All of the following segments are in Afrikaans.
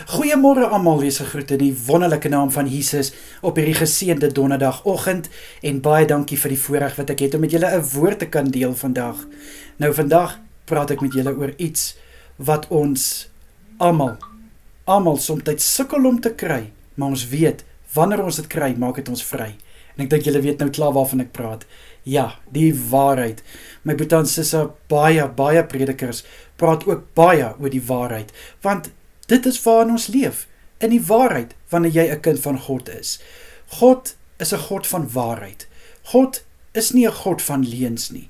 Goeiemôre almal, wees gegroet in die wonderlike naam van Jesus op hierdie geseënde donderdagoggend en baie dankie vir die voorreg wat ek het om met julle 'n woord te kan deel vandag. Nou vandag praat ek met julle oor iets wat ons almal soms sukkel om te kry, maar ons weet, wanneer ons dit kry, maak dit ons vry. En ek dink julle weet nou klaar waarvan ek praat. Ja, die waarheid. My broers en susters, baie predikers praat ook baie oor die waarheid, want dit is waarin ons leef, in die waarheid, wanneer jy 'n kind van God is. God is 'n God van waarheid. God is nie 'n God van leuns nie.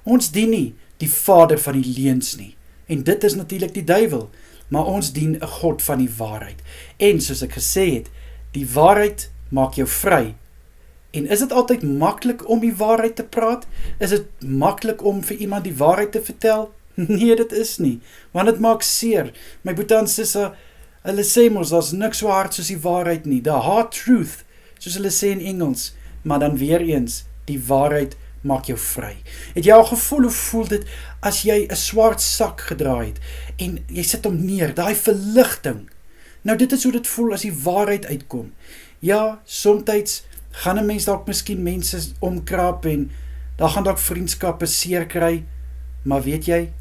Ons dien nie die vader van die leuns nie. En dit is natuurlik die duiwel, maar ons dien 'n God van die waarheid. En soos ek gesê het, die waarheid maak jou vry. En is dit altyd maklik om die waarheid te praat? Is dit maklik om vir iemand die waarheid te vertel? Nee, dit is nie, want dit maak seer. My broers en susters, hulle sê mos, daar's niks so hard soos die waarheid nie. The hard truth, soos hulle sê in Engels. Maar dan weer eens, die waarheid maak jou vry. Het jy al gevoel, hoe voel dit as jy 'n swart sak gedra het en jy sit hom neer, daai verligting. Nou dit is hoe dit voel as die waarheid uitkom. Ja, soms gaan 'n mens dalk miskien mense omkrap en daar gaan dalk vriendskappe seer kry, maar weet jy,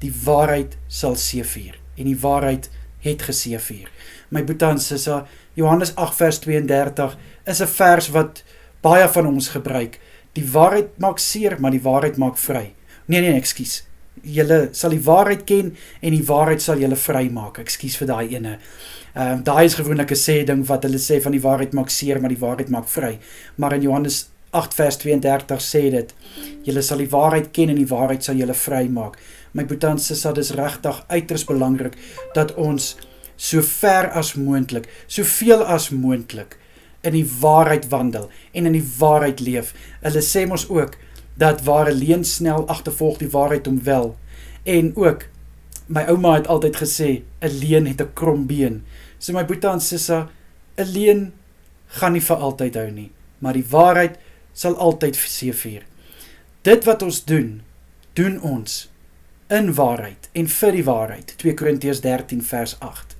die waarheid sal seëvier, en die waarheid het geseëvier. My broers en susters, Johannes 8 vers 32 is 'n vers wat baie van ons gebruik. Die waarheid maak seer, maar die waarheid maak vry. Nee, ekskuus. Julle sal die waarheid ken, en die waarheid sal julle vry maak. Ekskuus vir daai ene. Daai is gewoonlik 'n sê ding wat hulle sê van die waarheid maak seer, maar die waarheid maak vry. Maar in Johannes 8 vers 32 sê dit, julle sal die waarheid ken en die waarheid sal julle vry maak. My broers en susters, dis regtig uiters belangrik dat ons so ver as moontlik, soveel as moontlik in die waarheid wandel en in die waarheid leef. Hulle sê mos ook dat ware leuen snel agtervolg die waarheid omwel. En ook, my ouma het altyd gesê, 'n leuen het 'n krom been. So my broers en susters, 'n leuen gaan nie vir altyd hou nie, maar die waarheid sal altyd seëvier. Dit wat ons doen ons in waarheid en vir die waarheid. 2 Korintiërs 13 vers 8.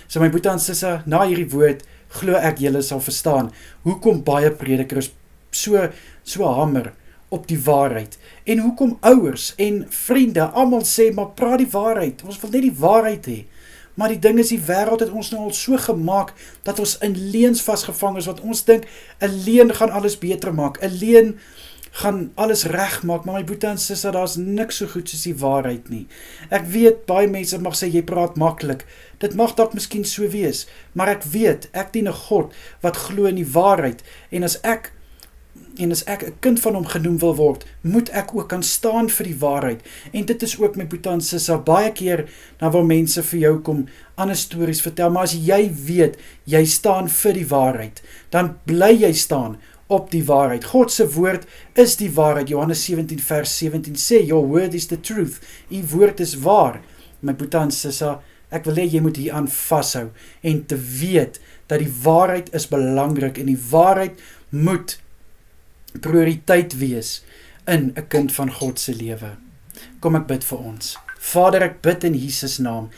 So my broers en susters, na hierdie woord glo ek julle sal verstaan hoekom baie predikers so hamer op die waarheid, en hoekom ouers en vriende almal sê, maar praat die waarheid, ons wil net die waarheid hê. Maar die ding is, die wêreld het ons nou al so gemaak, dat ons in leuns vasgevang is, wat ons dink, 'n leuen gaan alles beter maak, 'n leuen gaan alles reg maak, maar my broers en susters, daar's niks so goed soos die waarheid nie. Ek weet, baie mense mag sê, jy praat maklik, dit mag dalk miskien so wees, maar ek weet, ek dien 'n God, wat glo in die waarheid, en as ek 'n kind van hom genoem wil word, moet ek ook kan staan vir die waarheid. En dit is ook my broers en susters, baie keer dan wil mense vir jou kom ander stories vertel, maar as jy weet, jy staan vir die waarheid, dan bly jy staan op die waarheid. God se woord is die waarheid. Johannes 17 vers 17 sê, your word is the truth. U woord is waar. My broers en susters, ek wil hê jy moet hier aan vashou en te weet dat die waarheid is belangrik en die waarheid moet prioriteit wees in 'n kind van God se lewe. Kom ek bid vir ons. Vader, ek bid in Jesus naam.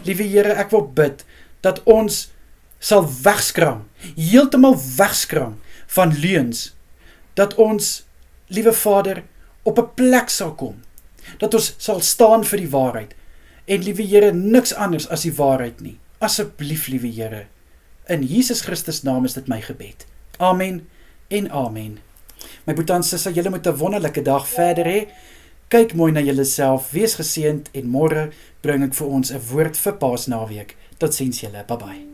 Liewe Here, ek wil bid dat ons sal wegskram, heeltemal wegskram van leuns, dat ons, liewe Vader, op 'n plek sal kom, dat ons sal staan vir die waarheid, en liewe Here, niks anders as die waarheid nie. Asseblief, liewe Here, in Jesus Christus naam is dit my gebed. Amen en amen. My broers en susters, julle moet 'n wonderlike dag verder hê. Kyk mooi na julleself, wees geseënd, en môre bring ek vir ons 'n woord vir Paasnaweek. Totsiens julle, bye bye.